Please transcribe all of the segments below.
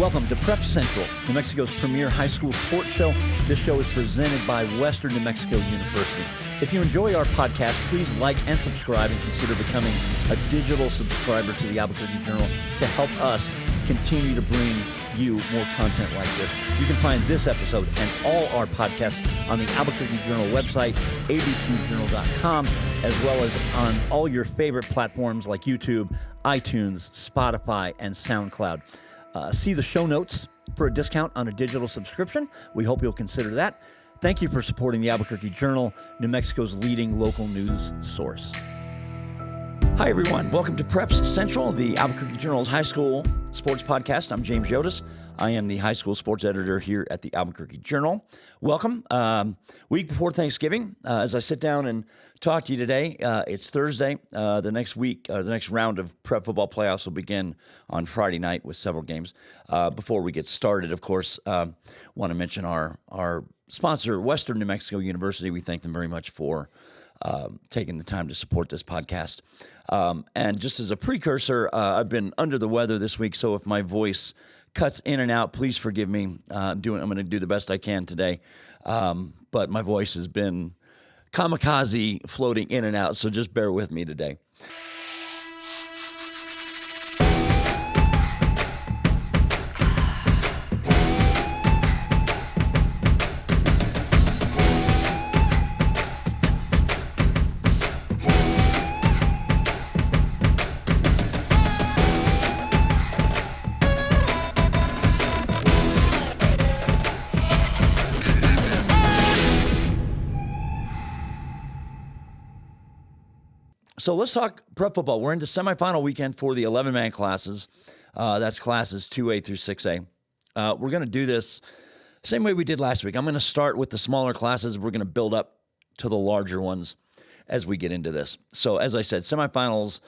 Welcome to Prep Central, New Mexico's premier high school sports show. This show is presented by Western New Mexico University. If you enjoy our podcast, please like and subscribe and consider becoming a digital subscriber to the Albuquerque Journal to help us continue to bring you more content like this. You can find this episode and all our podcasts on the Albuquerque Journal website, abqjournal.com, as well as on all your favorite platforms like YouTube, iTunes, Spotify, and SoundCloud. See the show notes for a discount on a digital subscription. We hope you'll consider that. Thank you for supporting the Albuquerque Journal, New Mexico's leading local news source. Hi, everyone. Welcome to Preps Central, the Albuquerque Journal's high school sports podcast. I'm James Yodice. I am the high school sports editor here at the Albuquerque Journal. Welcome. Week before Thanksgiving, as I sit down and talk to you today, it's Thursday. The next week, the next round of prep football playoffs will begin on Friday night with several games. Before we get started, of course, want to mention our sponsor, Western New Mexico University. We thank them very much for taking the time to support this podcast. And just as a precursor, I've been under the weather this week, so if my voice cuts in and out, please forgive me. I'm going to do the best I can today, but my voice has been kamikaze floating in and out, so just bear with me today. So let's talk prep football. We're into semifinal weekend for the 11-man classes. That's classes 2A through 6A. We're going to do this same way we did last week. I'm going to start with the smaller classes. We're going to build up to the larger ones as we get into this. So as I said, semifinals.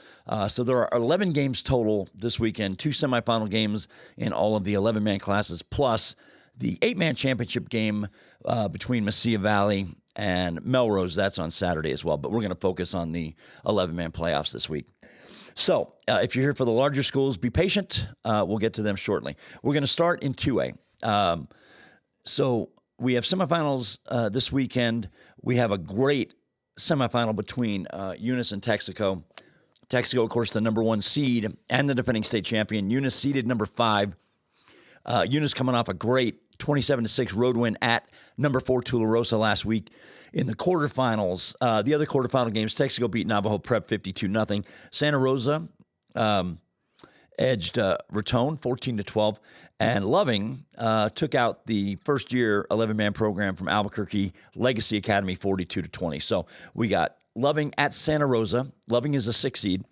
So there are 11 games total this weekend, 2 semifinal games in all of the 11-man classes, plus the 8-man championship game between Mesilla Valley and Melrose. That's on Saturday as well, but we're going to focus on the 11-man playoffs this week. So if you're here for the larger schools, be patient. We'll get to them shortly. We're going to start in 2A. So we have semifinals this weekend. We have a great semifinal between Eunice and Texaco. Texaco, of course, the number 1 seed and the defending state champion. Eunice seeded number 5. Eunice coming off a great 27-6 road win at number 4 Tularosa last week in the quarterfinals. The other quarterfinal games, Texaco beat Navajo Prep 52-0. Santa Rosa edged Raton 14-12, and Loving took out the first-year 11-man program from Albuquerque Legacy Academy 42-20. So we got Loving at Santa Rosa. Loving is a 6 seed.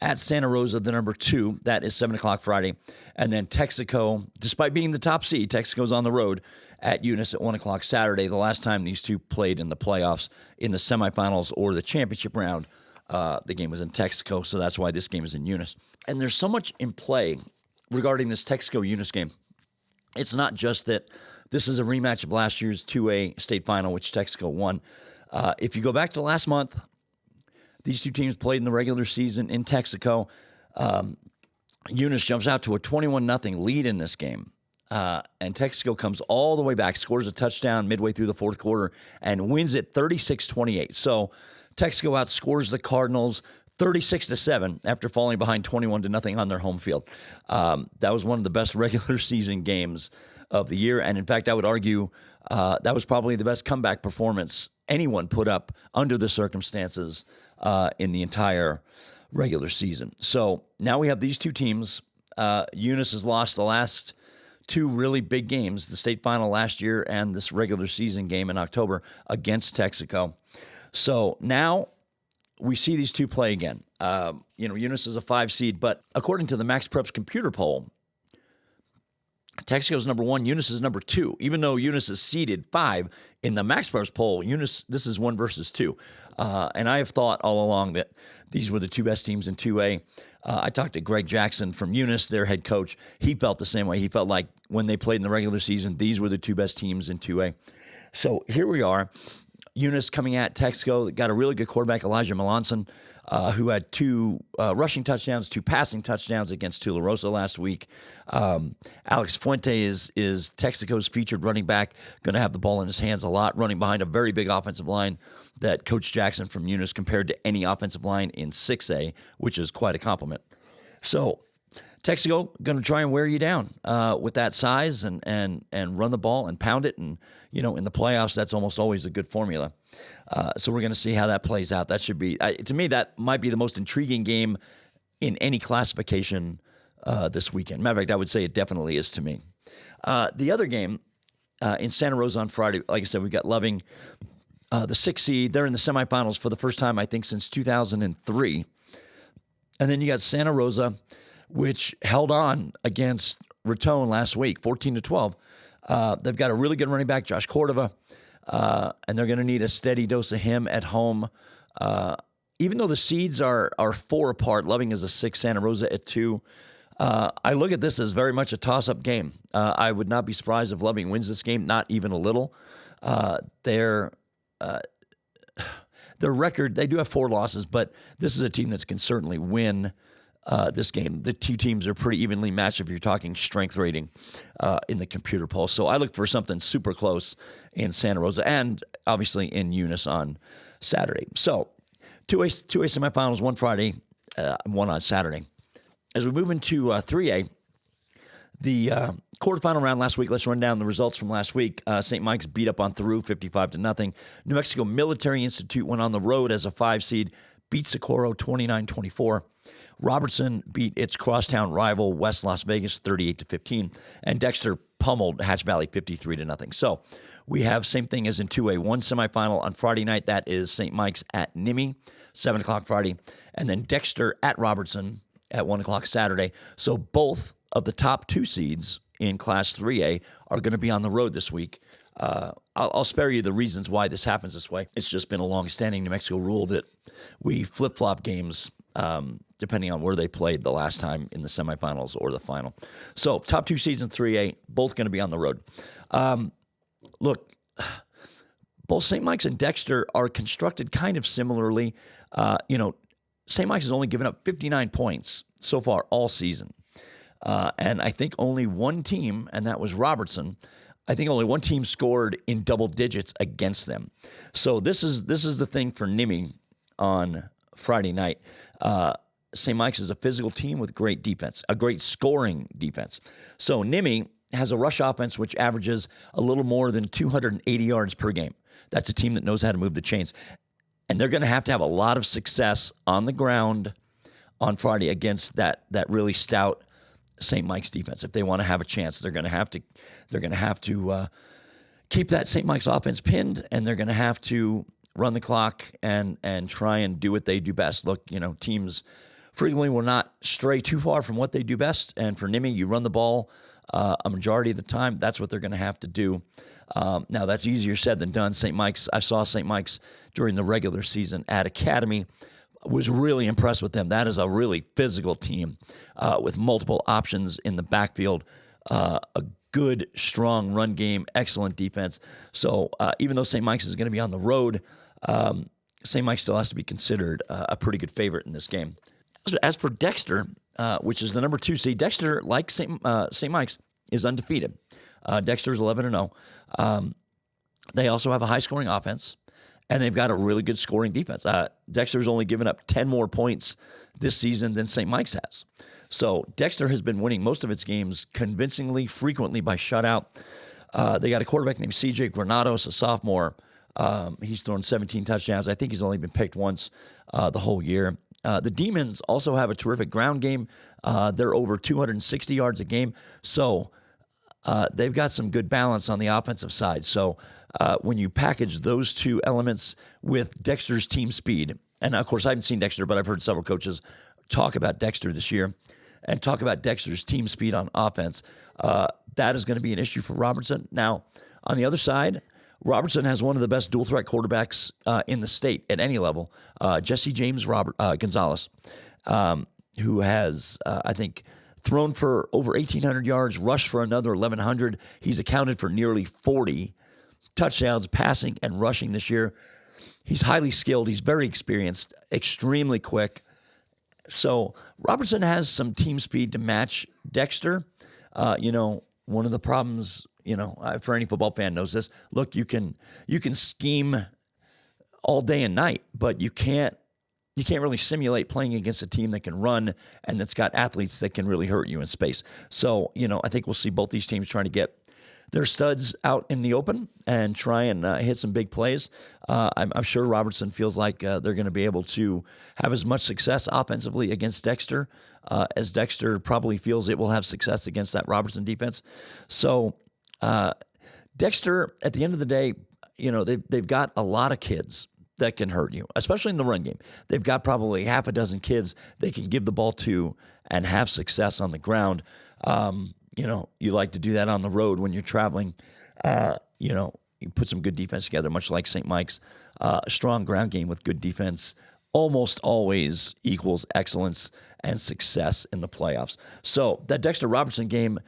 At Santa Rosa, the number 2, that is 7 o'clock Friday. And then Texaco, despite being the top seed, Texaco's on the road at Eunice at 1 o'clock Saturday. The last time these two played in the playoffs, in the semifinals or the championship round, the game was in Texaco, so that's why this game is in Eunice. And there's so much in play regarding this Texaco-Eunice game. It's not just that this is a rematch of last year's 2A state final, which Texaco won. If you go back to last month, these two teams played in the regular season in Texaco. Eunice jumps out to a 21-0 lead in this game. And Texaco comes all the way back, scores a touchdown midway through the fourth quarter, and wins it 36-28. So Texaco outscores the Cardinals 36-7 after falling behind 21-0 on their home field. That was one of the best regular season games of the year. And in fact, I would argue that was probably the best comeback performance anyone put up under the circumstances in the entire regular season. So now we have these two teams. Eunice has lost the last 2 really big games, the state final last year and this regular season game in October against Texaco. So now we see these two play again. Eunice is a 5 seed, but according to the Max Preps computer poll, Texaco's number 1, Eunice is number 2. Even though Eunice is seeded 5 in the Max Preps poll, Eunice, this is 1 versus 2. And I have thought all along that these were the 2 best teams in 2A. I talked to Greg Jackson from Eunice, their head coach. He felt the same way. He felt like when they played in the regular season, these were the 2 best teams in 2A. So here we are. Yunice coming at Texaco. Got a really good quarterback, Elijah Melanson, who had 2 rushing touchdowns, 2 passing touchdowns against Tularosa last week. Alex Fuente is Texaco's featured running back, going to have the ball in his hands a lot, running behind a very big offensive line that Coach Jackson from Yunice compared to any offensive line in 6A, which is quite a compliment. So Texaco going to try and wear you down with that size and run the ball and pound it. And, in the playoffs, that's almost always a good formula. So we're going to see how that plays out. That should be, to me, that might be the most intriguing game in any classification this weekend. Matter of fact, I would say it definitely is to me. The other game in Santa Rosa on Friday, like I said, we've got Loving, the 6th seed. They're in the semifinals for the first time, I think, since 2003. And then you got Santa Rosa, which held on against Raton last week, 14-12. They've got a really good running back, Josh Cordova, and they're going to need a steady dose of him at home. Even though the seeds are 4 apart, Loving is a 6, Santa Rosa at 2. I look at this as very much a toss-up game. I would not be surprised if Loving wins this game, not even a little. Their record, they do have 4 losses, but this is a team that can certainly win this game. The 2 teams are pretty evenly matched if you're talking strength rating in the computer poll. So I look for something super close in Santa Rosa and obviously in Eunice on Saturday. So 2A semifinals, one Friday, one on Saturday. As we move into 3A, the quarterfinal round last week, let's run down the results from last week. St. Mike's beat up on Theroux 55-0. New Mexico Military Institute went on the road as a 5 seed, beat Socorro 29-24. Robertson beat its crosstown rival West Las Vegas 38-15, and Dexter pummeled Hatch Valley 53-0. So we have same thing as in 2A, one semifinal on Friday night. That is St. Mike's at Nimi, 7 o'clock Friday, and then Dexter at Robertson at 1 o'clock Saturday. So both of the top 2 seeds in Class 3A are going to be on the road this week. I'll spare you the reasons why this happens this way. It's just been a long-standing New Mexico rule that we flip-flop games depending on where they played the last time in the semifinals or the final. So top 2 seeds in 3A, both going to be on the road. Look, both St. Mike's and Dexter are constructed kind of similarly. St. Mike's has only given up 59 points so far all season. And I think only one team, and that was Robertson, I think only one team scored in double digits against them. So this is the thing for Nimi on Friday night. St. Mike's is a physical team with great defense, a great scoring defense. So Nimi has a rush offense which averages a little more than 280 yards per game. That's a team that knows how to move the chains. And they're going to have a lot of success on the ground on Friday against that really stout St. Mike's defense. If they want to have a chance, they're going to have to keep that St. Mike's offense pinned, and they're going to have to run the clock and try and do what they do best. Look, teams frequently will not stray too far from what they do best, and for Nimi, you run the ball a majority of the time. That's what they're going to have to do. Now, that's easier said than done. St. Mike's, I saw St. Mike's during the regular season at Academy. Was really impressed with them. That is a really physical team with multiple options in the backfield, a good, strong run game, excellent defense. So even though St. Mike's is going to be on the road, St. Mike's still has to be considered a pretty good favorite in this game. As for Dexter, which is the number 2 seed, Dexter, like St. Mike's, is undefeated. Dexter is 11-0. They also have a high-scoring offense. And they've got a really good scoring defense. Dexter's only given up 10 more points this season than St. Mike's has. So Dexter has been winning most of its games convincingly, frequently by shutout. They got a quarterback named C.J. Granados, a sophomore. He's thrown 17 touchdowns. I think he's only been picked once the whole year. The Demons also have a terrific ground game. They're over 260 yards a game. So they've got some good balance on the offensive side. So when you package those 2 elements with Dexter's team speed, and of course I haven't seen Dexter, but I've heard several coaches talk about Dexter this year and talk about Dexter's team speed on offense, that is going to be an issue for Robertson. Now, on the other side, Robertson has one of the best dual-threat quarterbacks in the state at any level, Jesse James Gonzalez, who has, I think, thrown for over 1,800 yards, rushed for another 1,100. He's accounted for nearly 40 touchdowns, passing, and rushing this year. He's highly skilled. He's very experienced, extremely quick. So Robertson has some team speed to match Dexter. One of the problems, for any football fan knows this. Look, you can scheme all day and night, but you can't really simulate playing against a team that can run and that's got athletes that can really hurt you in space. So, I think we'll see both these teams trying to get their studs out in the open and try and hit some big plays. I'm sure Robertson feels like they're going to be able to have as much success offensively against Dexter as Dexter probably feels it will have success against that Robertson defense. So Dexter, at the end of the day, they've got a lot of kids that can hurt you, especially in the run game. They've got probably half a dozen kids they can give the ball to and have success on the ground. You like to do that on the road when you're traveling. You put some good defense together, much like St. Mike's. A strong ground game with good defense almost always equals excellence and success in the playoffs. So that Dexter-Robertson game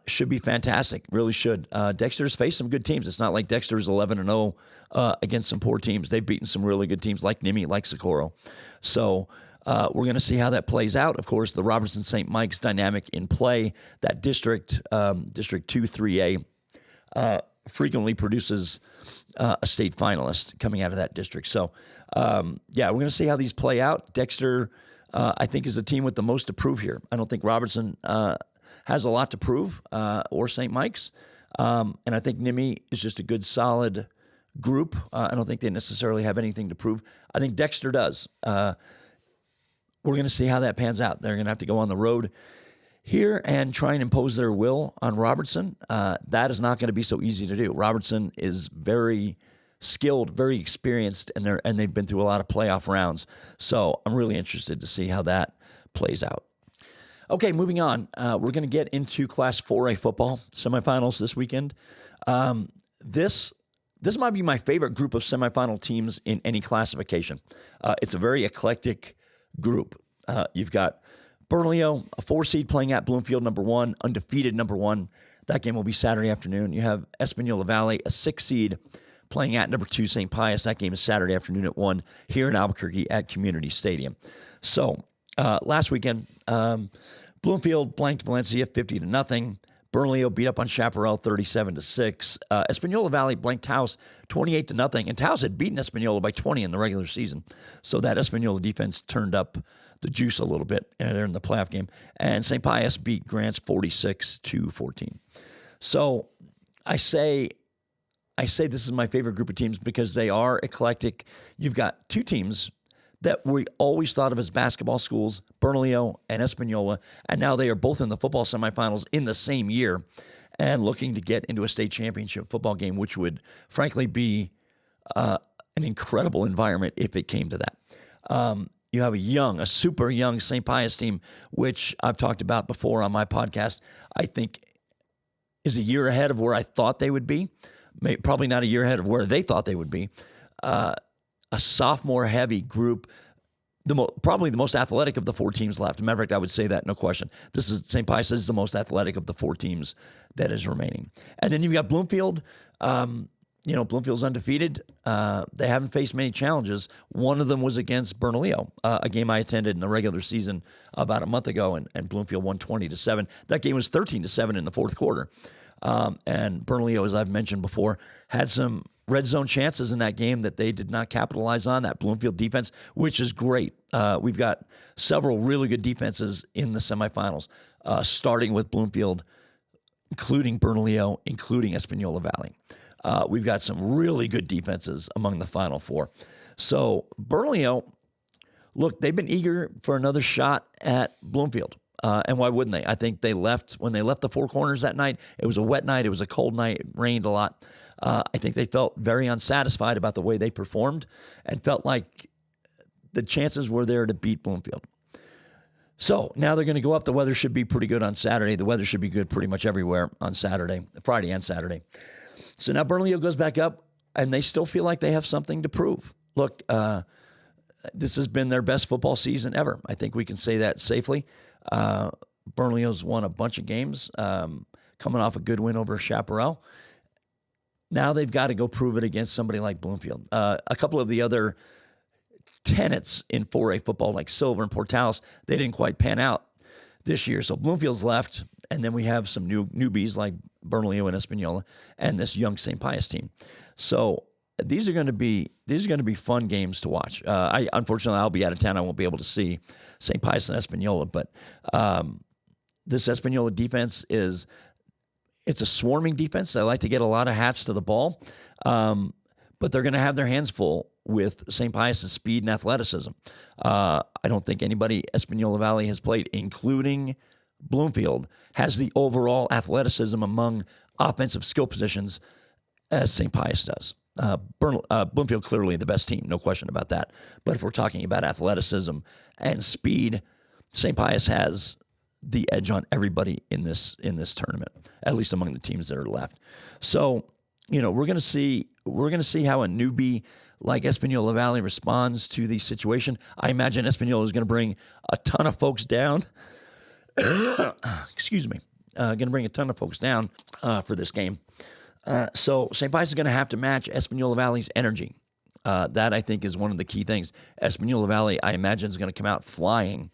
should be fantastic, really should. Dexter's faced some good teams. It's not like Dexter's 11-0 against some poor teams. They've beaten some really good teams like Nimi, like Socorro. So we're going to see how that plays out. Of course, the Robertson-St. Mike's dynamic in play, that District 2-3A, frequently produces a state finalist coming out of that district. So, we're going to see how these play out. Dexter, I think, is the team with the most to prove here. I don't think Robertson has a lot to prove, or St. Mike's. And I think Nimi is just a good, solid group. I don't think they necessarily have anything to prove. I think Dexter does. We're going to see how that pans out. They're going to have to go on the road here and try and impose their will on Robertson. That is not going to be so easy to do. Robertson is very skilled, very experienced, and they've been through a lot of playoff rounds. So I'm really interested to see how that plays out. Okay, moving on. We're going to get into Class 4A football semifinals this weekend. This might be my favorite group of semifinal teams in any classification. It's a very eclectic group. You've got Bernalillo, a 4 seed playing at Bloomfield, number 1, undefeated number 1. That game will be Saturday afternoon. You have Espanola Valley, a 6 seed playing at number 2, St. Pius. That game is Saturday afternoon at 1 here in Albuquerque at Community Stadium. So last weekend, Bloomfield blanked Valencia 50-0. Bernalillo beat up on Chaparral 37-6. Espanola Valley blanked Taos 28-0, and Taos had beaten Espanola by 20 in the regular season. So that Espanola defense turned up the juice a little bit there in the playoff game. And St. Pius beat Grants 46-14. So I say this is my favorite group of teams because they are eclectic. You've got two teams that we always thought of as basketball schools, Bernalillo and Espanola, and now they are both in the football semifinals in the same year and looking to get into a state championship football game, which would frankly be an incredible environment if it came to that. You have a super young St. Pius team, which I've talked about before on my podcast, I think is a year ahead of where I thought they would be. Probably not a year ahead of where they thought they would be. A sophomore-heavy group, probably the most athletic of the 4 teams left. As a matter of fact, I would say that, no question. St. Pius is the most athletic of the 4 teams that is remaining. And then you've got Bloomfield. Bloomfield's undefeated. They haven't faced many challenges. One of them was against Bernalillo, a game I attended in the regular season about a month ago, and Bloomfield won 20-7. That game was 13-7 in the fourth quarter. And Bernalillo, as I've mentioned before, had some red zone chances in that game that they did not capitalize on, that Bloomfield defense, which is great. We've got several really good defenses in the semifinals, starting with Bloomfield, including Bernalillo, including Espanola Valley. We've got some really good defenses among the Final Four. So Bernalillo, look, they've been eager for another shot at Bloomfield. And why wouldn't they? I think when they left the Four Corners that night, it was a wet night, it was a cold night, it rained a lot. I think they felt very unsatisfied about the way they performed and felt like the chances were there to beat Bloomfield. So now they're going to go up. The weather should be pretty good on Saturday. The weather should be good pretty much everywhere on Friday and Saturday. So now Bernalillo goes back up, and they still feel like they have something to prove. Look, this has been their best football season ever. I think we can say that safely. Bernalillo's won a bunch of games, coming off a good win over Chaparral. Now they've got to go prove it against somebody like Bloomfield. A couple of the other tenets in 4A football, like Silver and Portales, they didn't quite pan out this year. So Bloomfield's left, and then we have some newbies like Bernalillo and Espanola, and this young St. Pius team. So these are going to be fun games to watch. Unfortunately, I'll be out of town. I won't be able to see St. Pius and Espanola, but this Espanola defense it's a swarming defense. They like to get a lot of hats to the ball, but they're going to have their hands full with St. Pius' speed and athleticism. I don't think anybody Espanola Valley has played, including Bloomfield, has the overall athleticism among offensive skill positions as St. Pius does. Bloomfield clearly the best team, no question about that. But if we're talking about athleticism and speed, St. Pius has the edge on everybody in this tournament, at least among the teams that are left. So, we're going to see how a newbie like Espanola Valley responds to the situation. I imagine Espanola is going to bring a ton of folks down. Excuse me. Going to bring a ton of folks down for this game. So St. Pius is going to have to match Espanola Valley's energy. That, I think, is one of the key things. Espanola Valley, I imagine, is going to come out flying,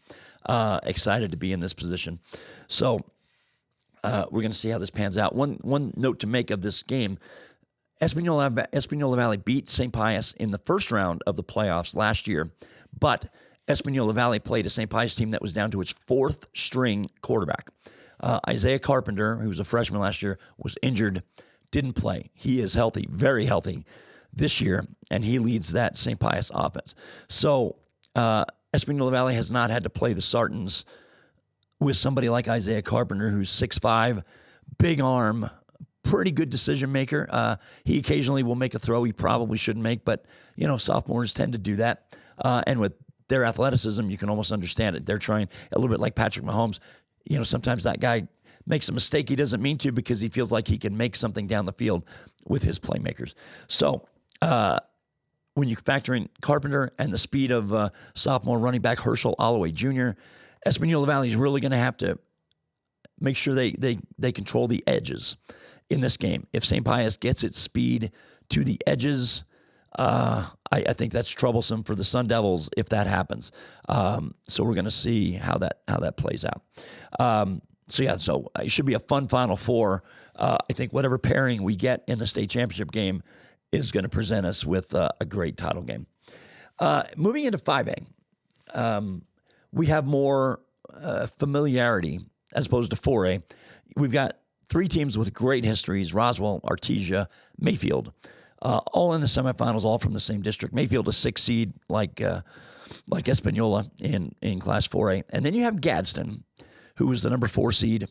excited to be in this position. So we're going to see how this pans out. One note to make of this game, Espanola Valley beat St. Pius in the first round of the playoffs last year, but Espanola Valley played a St. Pius team that was down to its fourth-string quarterback. Isaiah Carpenter, who was a freshman last year, was injured, didn't play. He is healthy, very healthy this year, and he leads that St. Pius offense. So Espanola Valley has not had to play the Sartans with somebody like Isaiah Carpenter, who's 6'5", big arm, pretty good decision maker. He occasionally will make a throw he probably shouldn't make, but sophomores tend to do that. And with their athleticism, you can almost understand it. They're trying a little bit like Patrick Mahomes. Sometimes that guy makes a mistake he doesn't mean to because he feels like he can make something down the field with his playmakers. So when you factor in Carpenter and the speed of sophomore running back Herschel Holloway Jr., Espanola Valley is really going to have to make sure they control the edges in this game. If St. Pius gets its speed to the edges, I think that's troublesome for the Sun Devils if that happens. So we're going to see how that plays out. So it should be a fun Final Four. I think whatever pairing we get in the state championship game is going to present us with a great title game. Moving into 5A, we have more familiarity as opposed to 4A. We've got three teams with great histories: Roswell, Artesia, Mayfield, all in the semifinals, all from the same district. Mayfield a 6 seed like Espanola in Class 4A. And then you have Gadsden, who was the number 4 seed,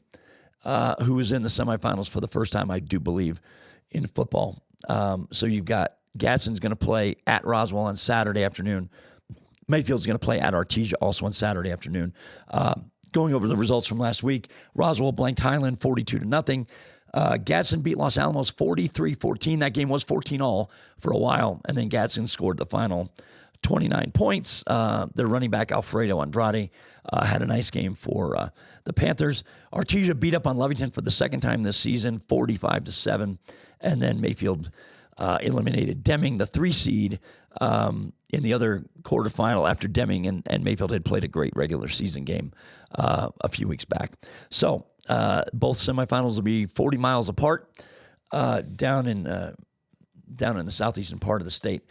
who was in the semifinals for the first time, I do believe, in football. So you've got Gadsden's going to play at Roswell on Saturday afternoon. Mayfield's going to play at Artesia also on Saturday afternoon. Going over the results from last week, Roswell blanked Highland 42-0. Gadsden beat Los Alamos 43-14. That game was 14-all for a while, and then Gadsden scored the final 29 points. Their running back, Alfredo Andrade, had a nice game for the Panthers. Artesia beat up on Lovington for the second time this season, 45-7. And then Mayfield eliminated Deming, the 3 seed, in the other quarterfinal after Deming and Mayfield had played a great regular season game a few weeks back. So both semifinals will be 40 miles apart down in the southeastern part of the state.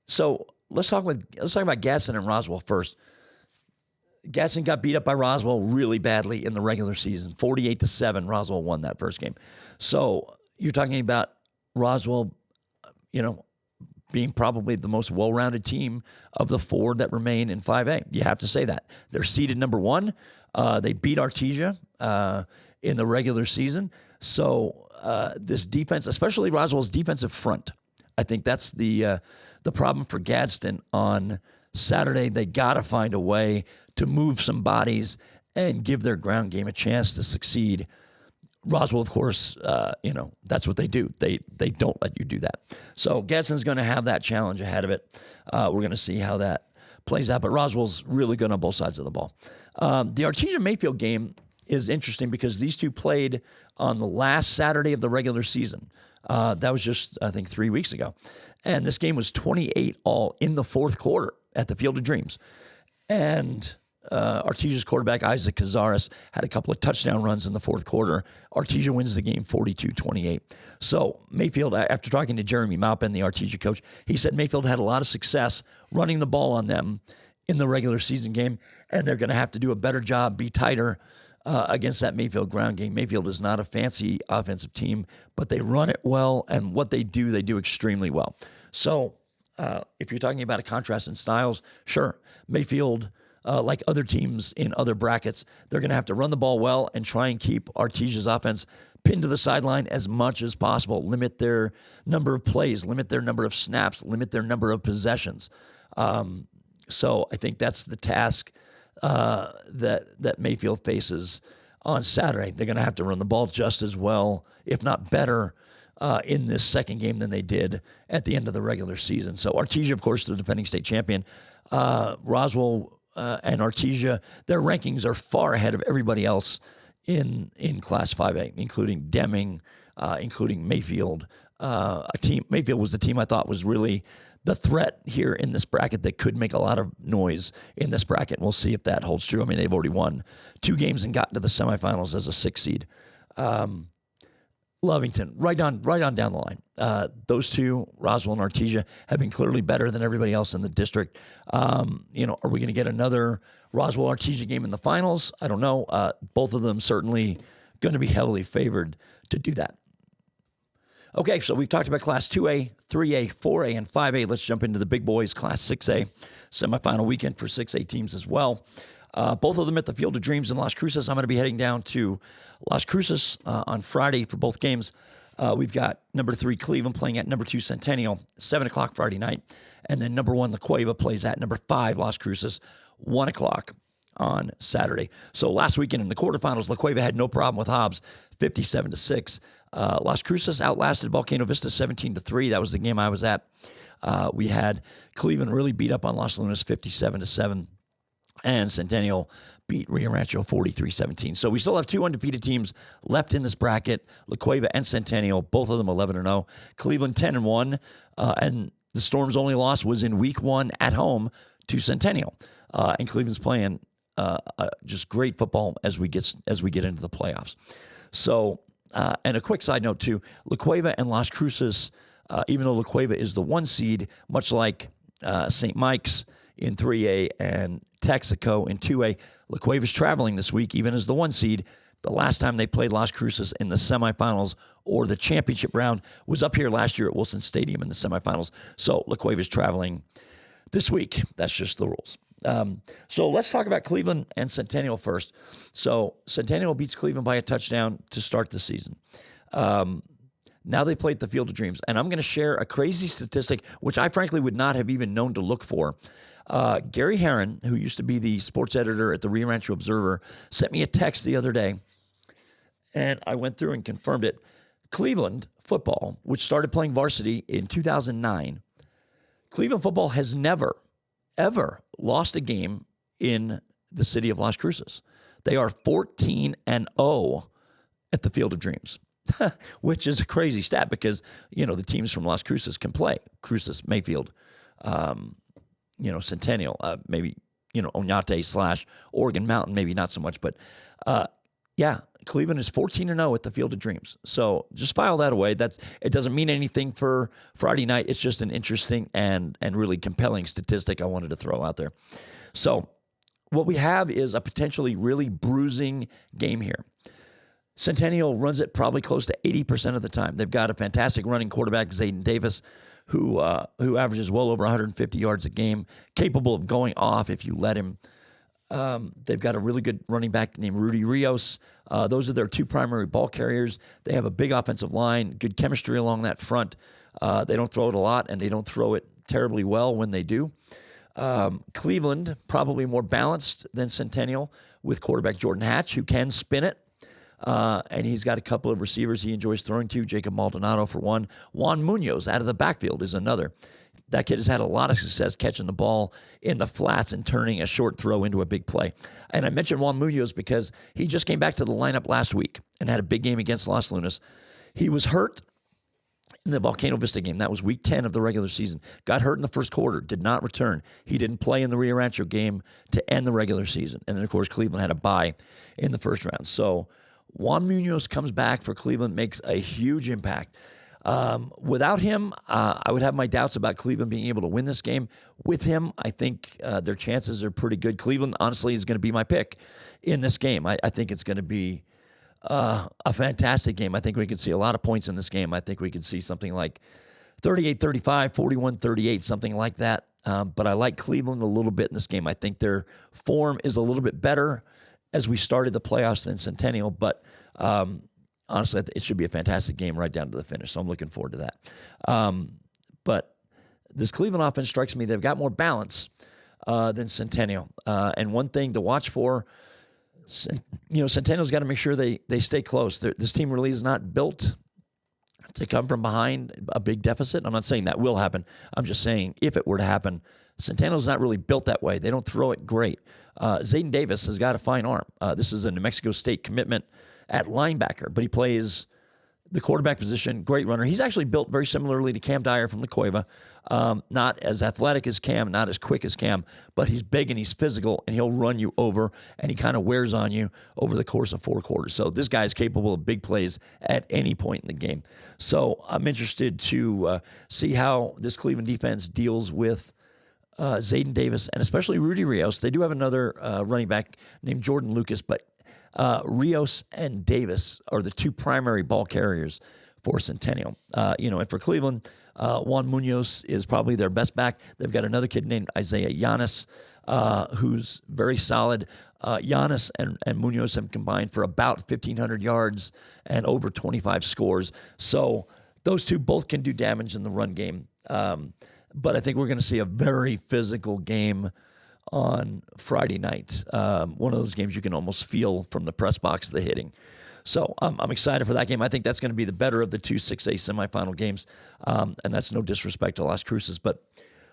So let's talk about Gadsden and Roswell first. Gadsden got beat up by Roswell really badly in the regular season, 48-7. Roswell won that first game. So you're talking about Roswell, being probably the most well-rounded team of the 4 that remain in 5A. You have to say that. They're seeded number 1. They beat Artesia in the regular season. So this defense, especially Roswell's defensive front, I think that's the problem for Gadsden on Saturday. They got to find a way to move some bodies and give their ground game a chance to succeed. Roswell, of course, that's what they do. They don't let you do that. So Gadsden's going to have that challenge ahead of it. We're going to see how that plays out. But Roswell's really good on both sides of the ball. The Artesia-Mayfield game is interesting because these two played on the last Saturday of the regular season. That was just, I think, 3 weeks ago. And this game was 28-all in the fourth quarter at the Field of Dreams. And Artesia's quarterback, Isaac Cazares, had a couple of touchdown runs in the fourth quarter. Artesia wins the game 42-28. So Mayfield, after talking to Jeremy Maupin, the Artesia coach, he said Mayfield had a lot of success running the ball on them in the regular season game, and they're going to have to do a better job, be tighter against that Mayfield ground game. Mayfield is not a fancy offensive team, but they run it well, and what they do extremely well. So if you're talking about a contrast in styles, sure, Mayfield, like other teams in other brackets, they're going to have to run the ball well and try and keep Artesia's offense pinned to the sideline as much as possible, limit their number of plays, limit their number of snaps, limit their number of possessions. So I think that's the task that Mayfield faces on Saturday. They're going to have to run the ball just as well, if not better, in this second game than they did at the end of the regular season. So Artesia, of course, the defending state champion. Roswell and Artesia, their rankings are far ahead of everybody else in Class 5A, including Deming, including Mayfield. Mayfield was the team I thought was really the threat here in this bracket that could make a lot of noise in this bracket. We'll see if that holds true. I mean, they've already won 2 games and gotten to the semifinals as a 6 seed. Lovington, right on down the line. Those two, Roswell and Artesia, have been clearly better than everybody else in the district. Are we going to get another Roswell-Artesia game in the finals? I don't know. Both of them certainly going to be heavily favored to do that. Okay, so we've talked about Class 2A, 3A, 4A, and 5A. Let's jump into the big boys, Class 6A, semifinal weekend for 6A teams as well. Both of them at the Field of Dreams in Las Cruces. I'm going to be heading down to Las Cruces on Friday for both games. We've got number 3 Cleveland playing at number 2 Centennial, 7 o'clock Friday night. And then number 1 La Cueva plays at number 5 Las Cruces, 1 o'clock on Saturday. So last weekend in the quarterfinals, La Cueva had no problem with Hobbs, 57-6. Las Cruces outlasted Volcano Vista 17-3. That was the game I was at. We had Cleveland really beat up on Los Lunas 57-7. And Centennial beat Rio Rancho 43-17. So we still have 2 undefeated teams left in this bracket, La Cueva and Centennial, both of them 11-0. Cleveland 10-1, and the Storm's only loss was in week 1 at home to Centennial. And Cleveland's playing just great football as we get into the playoffs. So, and a quick side note too, La Cueva and Las Cruces, even though La Cueva is the 1 seed, much like St. Mike's in 3A and Texaco in 2A, La Cueva's traveling this week, even as the 1 seed. The last time they played Las Cruces in the semifinals or the championship round was up here last year at Wilson Stadium in the semifinals. So La Cueva's traveling this week. That's just the rules. So let's talk about Cleveland and Centennial first. So Centennial beats Cleveland by a touchdown to start the season. Now they play at the Field of Dreams. And I'm going to share a crazy statistic, which I frankly would not have even known to look for. Gary Herron, who used to be the sports editor at the Rio Rancho Observer, sent me a text the other day, and I went through and confirmed it. Cleveland football, which started playing varsity in 2009, Cleveland football has never, ever lost a game in the city of Las Cruces. They are 14-0 at the Field of Dreams, which is a crazy stat because, the teams from Las Cruces can play. Cruces, Mayfield, Centennial, maybe, Oñate / Oregon Mountain, maybe not so much. But, Cleveland is 14-0 at the Field of Dreams. So just file that away. It doesn't mean anything for Friday night. It's just an interesting and really compelling statistic I wanted to throw out there. So what we have is a potentially really bruising game here. Centennial runs it probably close to 80% of the time. They've got a fantastic running quarterback, Zayden Davis, who averages well over 150 yards a game, capable of going off if you let him. They've got a really good running back named Rudy Rios. Those are their 2 primary ball carriers. They have a big offensive line, good chemistry along that front. They don't throw it a lot, and they don't throw it terribly well when they do. Cleveland, probably more balanced than Centennial, with quarterback Jordan Hatch, who can spin it. And he's got a couple of receivers he enjoys throwing to. Jacob Maldonado for one. Juan Munoz out of the backfield is another. That kid has had a lot of success catching the ball in the flats and turning a short throw into a big play. And I mentioned Juan Munoz because he just came back to the lineup last week and had a big game against Los Lunas. He was hurt in the Volcano Vista game. That was week 10 of the regular season. Got hurt in the first quarter, did not return. He didn't play in the Rio Rancho game to end the regular season. And then, of course, Cleveland had a bye in the first round. So Juan Munoz comes back for Cleveland, makes a huge impact. Without him, I would have my doubts about Cleveland being able to win this game. With him, I think their chances are pretty good. Cleveland, honestly, is going to be my pick in this game. I think it's going to be a fantastic game. I think we could see a lot of points in this game. I think we could see something like 38-35, 41-38, something like that. But I like Cleveland a little bit in this game. I think their form is a little bit better as we started the playoffs than Centennial. But honestly, it should be a fantastic game right down to the finish. So I'm looking forward to that. But this Cleveland offense strikes me, they've got more balance than Centennial. And one thing to watch for, Centennial's got to make sure they stay close. This team really is not built to come from behind a big deficit. I'm not saying that will happen. I'm just saying if it were to happen, Centennial's not really built that way. They don't throw it great. Zayden Davis has got a fine arm. This is a New Mexico State commitment at linebacker, but he plays the quarterback position, great runner. He's actually built very similarly to Cam Dyer from La Cueva. Not as athletic as Cam, not as quick as Cam, but he's big and he's physical, and he'll run you over, and he kind of wears on you over the course of 4 quarters. So this guy is capable of big plays at any point in the game. So I'm interested to see how this Cleveland defense deals with Zayden Davis and especially Rudy Rios. They do have another running back named Jordan Lucas, but Rios and Davis are the 2 primary ball carriers for Centennial. And for Cleveland, Juan Munoz is probably their best back. They've got another kid named Isaiah Yodice, who's very solid. Yodice and Munoz have combined for about 1,500 yards and over 25 scores. So those 2 both can do damage in the run game. But I think we're going to see a very physical game on Friday night. One of those games you can almost feel from the press box, the hitting. So I'm excited for that game. I think that's going to be the better of the 2 6A semifinal games. And that's no disrespect to Las Cruces. But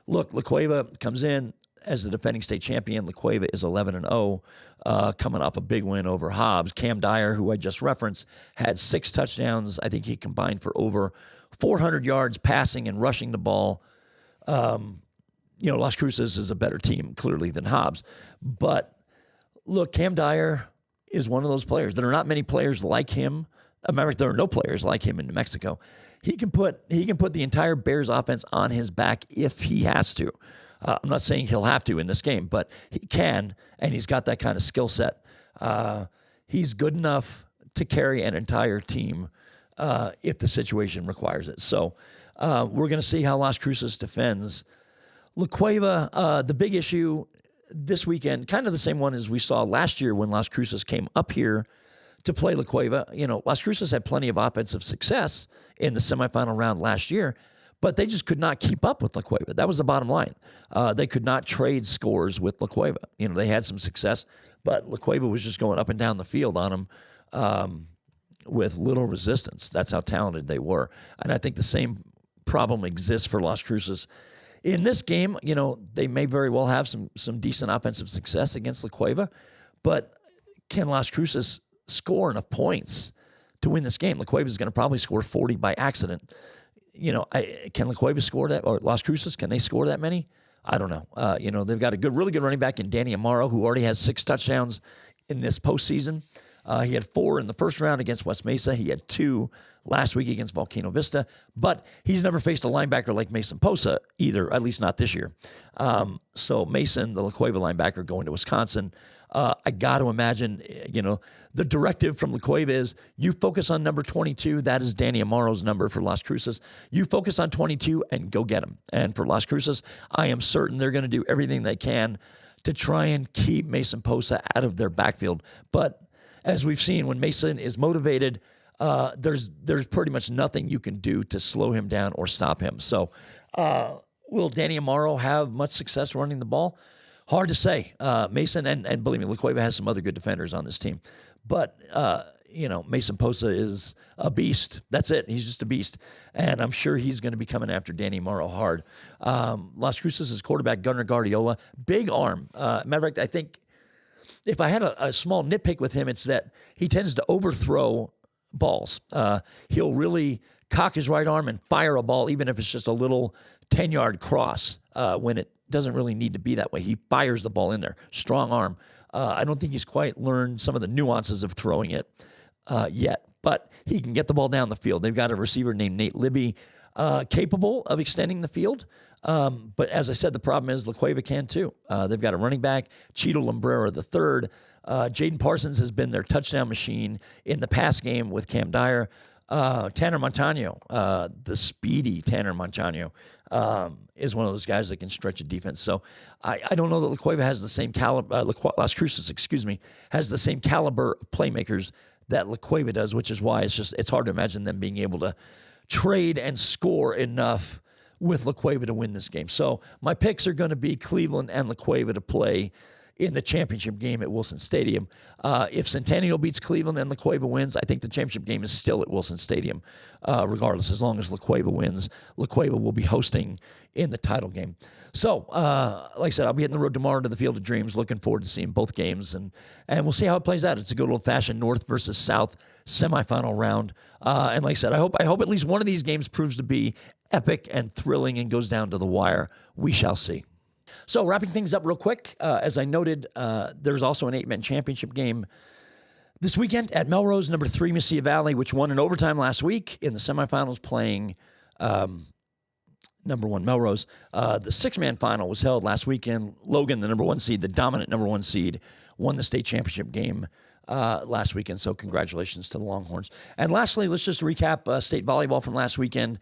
look, La Cueva comes in as the defending state champion. La Cueva is 11-0, coming off a big win over Hobbs. Cam Dyer, who I just referenced, had 6 touchdowns. I think he combined for over 400 yards passing and rushing the ball. Las Cruces is a better team, clearly, than Hobbs. But look, Cam Dyer is one of those players. There are not many players like him. There are no players like him in New Mexico. He can put the entire Bears offense on his back if he has to. I'm not saying he'll have to in this game, but he can, and he's got that kind of skill set. He's good enough to carry an entire team if the situation requires it. So we're going to see how Las Cruces defends. La Cueva, the big issue this weekend, kind of the same one as we saw last year when Las Cruces came up here to play La Cueva. Las Cruces had plenty of offensive success in the semifinal round last year, but they just could not keep up with La Cueva. That was the bottom line. They could not trade scores with La Cueva. They had some success, but La Cueva was just going up and down the field on them with little resistance. That's how talented they were. And I think the same problem exists for Las Cruces. In this game, they may very well have some decent offensive success against La Cueva, but can Las Cruces score enough points to win this game? La Cueva is going to probably score 40 by accident. Can La Cueva score that, or Las Cruces, can they score that many? I don't know. They've got a really good running back in Danny Amaro, who already has 6 touchdowns in this postseason. He had 4 in the first round against West Mesa. He had 2 last week against Volcano Vista. But he's never faced a linebacker like Mason Posa either, at least not this year. So Mason, the La Cueva linebacker, going to Wisconsin. I got to imagine, the directive from La Cueva is you focus on number 22. That is Danny Amaro's number for Las Cruces. You focus on 22 and go get him. And for Las Cruces, I am certain they're going to do everything they can to try and keep Mason Posa out of their backfield. But as we've seen, when Mason is motivated, there's pretty much nothing you can do to slow him down or stop him. So will Danny Amaro have much success running the ball? Hard to say. Mason, and believe me, La Cueva has some other good defenders on this team. But, Mason Posa is a beast. That's it. He's just a beast. And I'm sure he's going to be coming after Danny Amaro hard. Las Cruces' quarterback, Gunnar Guardiola, big arm. Matter of fact, I think if I had a small nitpick with him, it's that he tends to overthrow balls. He'll really cock his right arm and fire a ball, even if it's just a little 10-yard cross when it doesn't really need to be that way. He fires the ball in there. Strong arm. I don't think he's quite learned some of the nuances of throwing it yet, but he can get the ball down the field. They've got a receiver named Nate Libby capable of extending the field. But as I said, the problem is LaCueva can too. They've got a running back, Cheeto Lumbrera III. Jaden Parsons has been their touchdown machine in the pass game with Cam Dyer. Tanner Montano, the speedy Tanner Montano, is one of those guys that can stretch a defense. So I don't know that LaCueva has the same caliber, Las Cruces, has the same caliber of playmakers that LaCueva does, which is why it's hard to imagine them being able to trade and score enough with LaCueva to win this game. So my picks are going to be Cleveland and LaCueva to play in the championship game at Wilson Stadium. If Centennial beats Cleveland and LaCueva wins, I think the championship game is still at Wilson Stadium, regardless. As long as LaCueva wins, LaCueva will be hosting in the title game. So, like I said, I'll be hitting the road tomorrow to the Field of Dreams. Looking forward to seeing both games, and we'll see how it plays out. It's a good old-fashioned North versus South semifinal round. And like I said, I hope at least one of these games proves to be epic and thrilling and goes down to the wire. We shall see. So wrapping things up real quick, as I noted, there's also an 8-man championship game this weekend at Melrose, number 3 Mesilla Valley, which won in overtime last week in the semifinals, playing number 1 Melrose. The 6-man final was held last weekend. Logan, the number 1 seed, the dominant number 1 seed, won the state championship game last weekend. So congratulations to the Longhorns. And lastly, let's just recap state volleyball from last weekend.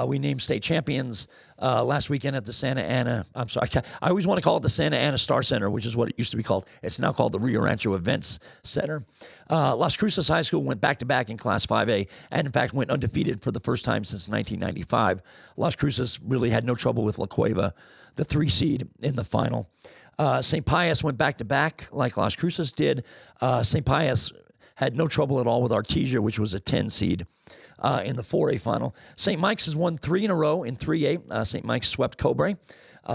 We named state champions last weekend at the Santa Ana. I'm sorry, I always want to call it the Santa Ana Star Center, which is what it used to be called. It's now called the Rio Rancho Events Center. Las Cruces High School went back-to-back in Class 5A and, in fact, went undefeated for the first time since 1995. Las Cruces really had no trouble with LaCueva, the 3 seed in the final. St. Pius went back-to-back like Las Cruces did. St. Pius had no trouble at all with Artesia, which was a 10 seed in the 4A final. St. Mike's has won 3 in a row in 3A. St. Mike's swept Cobre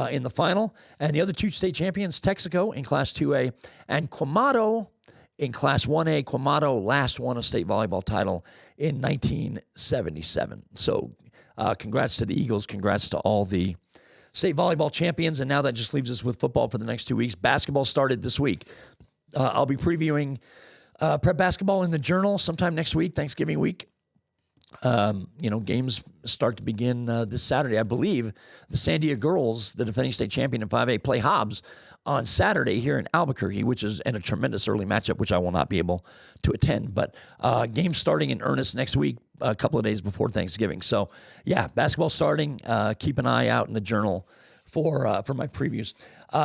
in the final. And the other 2 state champions, Texaco in Class 2A and Quemado in Class 1A. Quemado last won a state volleyball title in 1977. So congrats to the Eagles. Congrats to all the state volleyball champions, and now that just leaves us with football for the next 2 weeks. Basketball started this week. I'll be previewing prep basketball in the Journal sometime next week, Thanksgiving week. Games start to begin this Saturday. I believe the Sandia girls, the defending state champion in 5A, play Hobbs on Saturday here in Albuquerque, which is in a tremendous early matchup, which I will not be able to attend. But games starting in earnest next week, a couple of days before Thanksgiving. So, yeah, basketball starting. Keep an eye out in the Journal for my previews.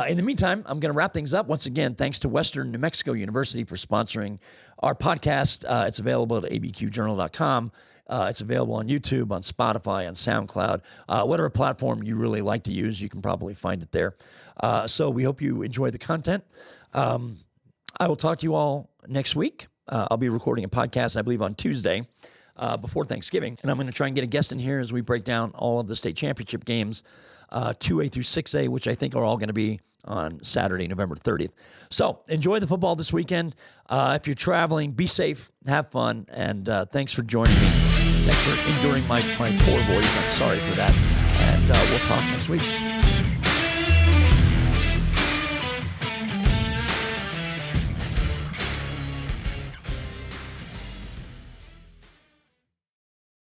In the meantime, I'm going to wrap things up. Once again, thanks to Western New Mexico University for sponsoring our podcast. It's available at abqjournal.com. It's available on YouTube, on Spotify, on SoundCloud. Whatever platform you really like to use, you can probably find it there. So we hope you enjoy the content. I will talk to you all next week. I'll be recording a podcast, I believe, on Tuesday before Thanksgiving. And I'm going to try and get a guest in here as we break down all of the state championship games, 2A through 6A, which I think are all going to be on Saturday, November 30th. So enjoy the football this weekend. If you're traveling, be safe, have fun, and thanks for joining me. Thanks for enduring my poor voice. I'm sorry for that. And we'll talk next week.